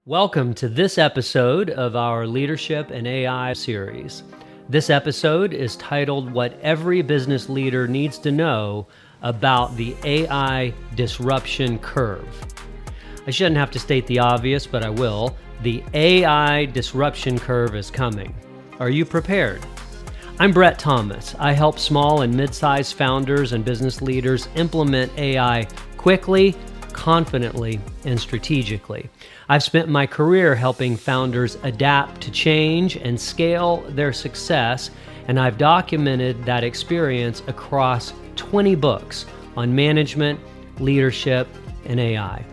Welcome to this episode of our Leadership and AI series. This episode is titled What Every Business Leader Needs to Know About the AI Disruption Curve. I shouldn't have to state the obvious, but I will. The AI disruption curve is coming. Are you prepared? I'm Brett Thomas. I help small and mid-sized founders and business leaders implement AI quickly, confidently, and strategically. I've spent my career helping founders adapt to change and scale their success, and I've documented that experience across 20 books on management, leadership, and AI.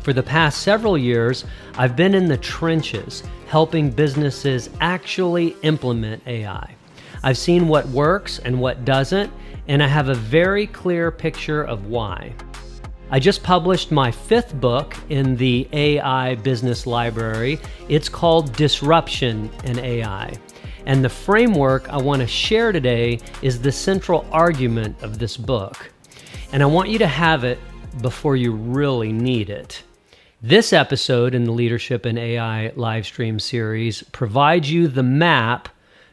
For the past several years, I've been in the trenches helping businesses actually implement AI. I've seen what works and what doesn't, and I have a very clear picture of why. I just published my 5th book in the AI Business Library. It's called Disruption in AI. And the framework I want to share today is the central argument of this book. And I want you to have it before you really need it. This episode in the Leadership in AI livestream series provides you the map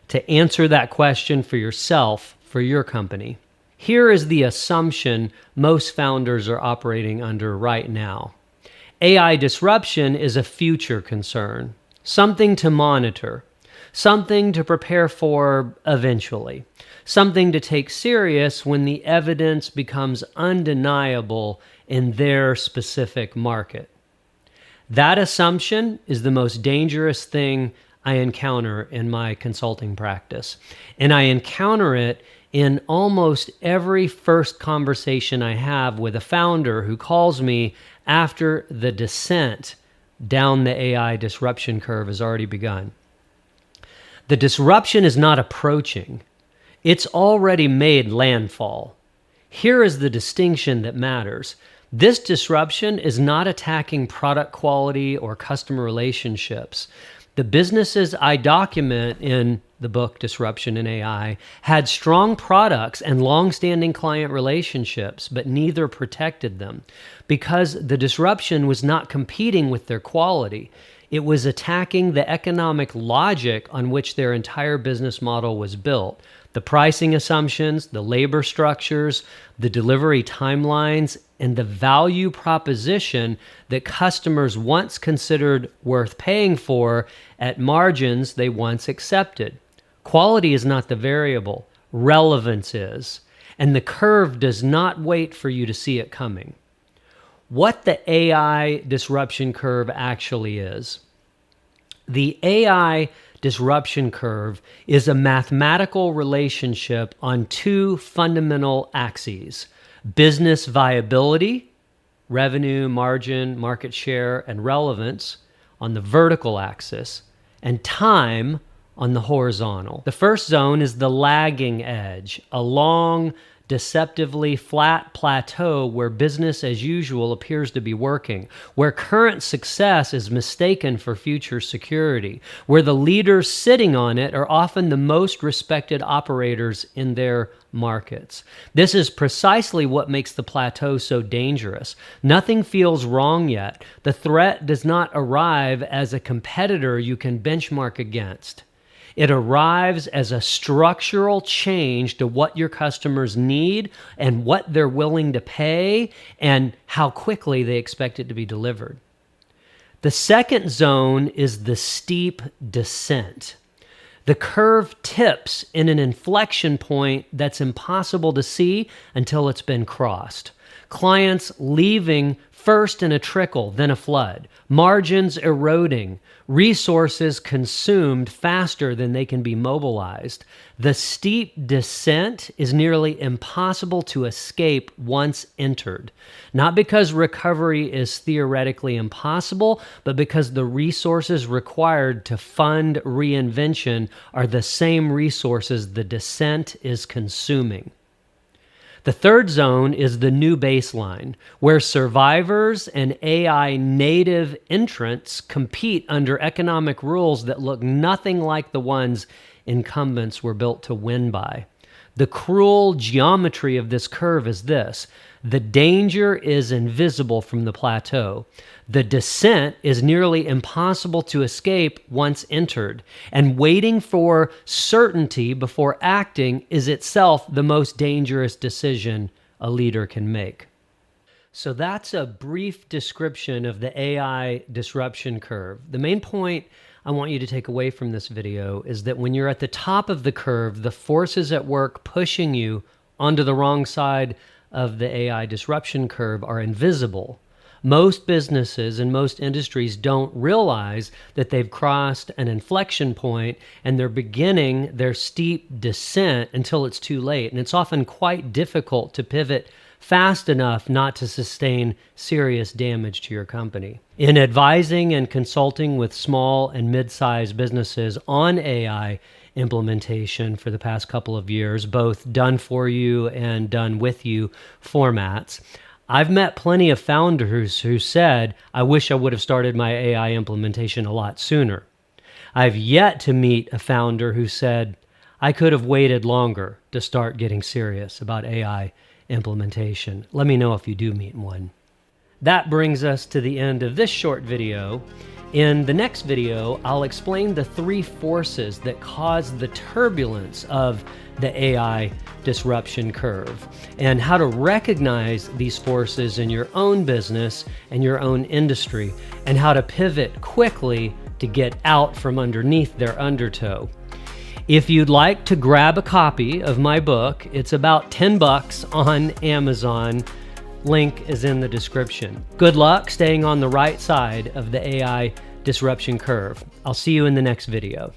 to answer that question for yourself, for your company. Here is the assumption most founders are operating under right now. AI disruption is a future concern, something to monitor, something to prepare for eventually, something to take serious when the evidence becomes undeniable in their specific market. That assumption is the most dangerous thing I encounter in my consulting practice, and I encounter it in almost every first conversation I have with a founder who calls me after the descent down the AI disruption curve has already begun. The disruption is not approaching. It's already made landfall. Here is the distinction that matters. This disruption is not attacking product quality or customer relationships. The businesses I document in the book Disruption in AI had strong products and long-standing client relationships, but neither protected them because the disruption was not competing with their quality. It was attacking the economic logic on which their entire business model was built. The pricing assumptions, the labor structures, the delivery timelines, and the value proposition that customers once considered worth paying for at margins they once accepted. Quality is not the variable, relevance is, and the curve does not wait for you to see it coming. What the AI disruption curve actually is. The AI disruption curve is a mathematical relationship on 2 fundamental axes: business viability, revenue, margin, market share, and relevance on the vertical axis, and time on the horizontal. The first zone is the lagging edge, a long, deceptively flat plateau where business as usual appears to be working, where current success is mistaken for future security, where the leaders sitting on it are often the most respected operators in their markets. This is precisely what makes the plateau so dangerous. Nothing feels wrong yet. The threat does not arrive as a competitor you can benchmark against. It arrives as a structural change to what your customers need and what they're willing to pay and how quickly they expect it to be delivered. The second zone is the steep descent. The curve tips in an inflection point that's impossible to see until it's been crossed. Clients leaving first in a trickle, then a flood. Margins eroding. Resources consumed faster than they can be mobilized. The steep descent is nearly impossible to escape once entered. Not because recovery is theoretically impossible, but because the resources required to fund reinvention are the same resources the descent is consuming. The third zone is the new baseline, where survivors and AI native entrants compete under economic rules that look nothing like the ones incumbents were built to win by. The cruel geometry of this curve is this: the danger is invisible from the plateau. The descent is nearly impossible to escape once entered, and waiting for certainty before acting is itself the most dangerous decision a leader can make. So that's a brief description of the AI disruption curve. The main point I want you to take away from this video is that when you're at the top of the curve, the forces at work pushing you onto the wrong side of the AI disruption curve are invisible. Most businesses and most industries don't realize that they've crossed an inflection point and they're beginning their steep descent until it's too late. And it's often quite difficult to pivot fast enough not to sustain serious damage to your company. In advising and consulting with small and mid-sized businesses on AI implementation for the past couple of years, both done for you and done with you formats, I've met plenty of founders who said, I wish I would have started my AI implementation a lot sooner. I've yet to meet a founder who said, I could have waited longer to start getting serious about AI implementation. Let me know if you do meet one. That brings us to the end of this short video. In the next video, I'll explain the three forces that cause the turbulence of the AI disruption curve and how to recognize these forces in your own business and your own industry, and how to pivot quickly to get out from underneath their undertow. If you'd like to grab a copy of my book, it's about $10 on Amazon. Link is in the description. Good luck staying on the right side of the AI disruption curve. I'll see you in the next video.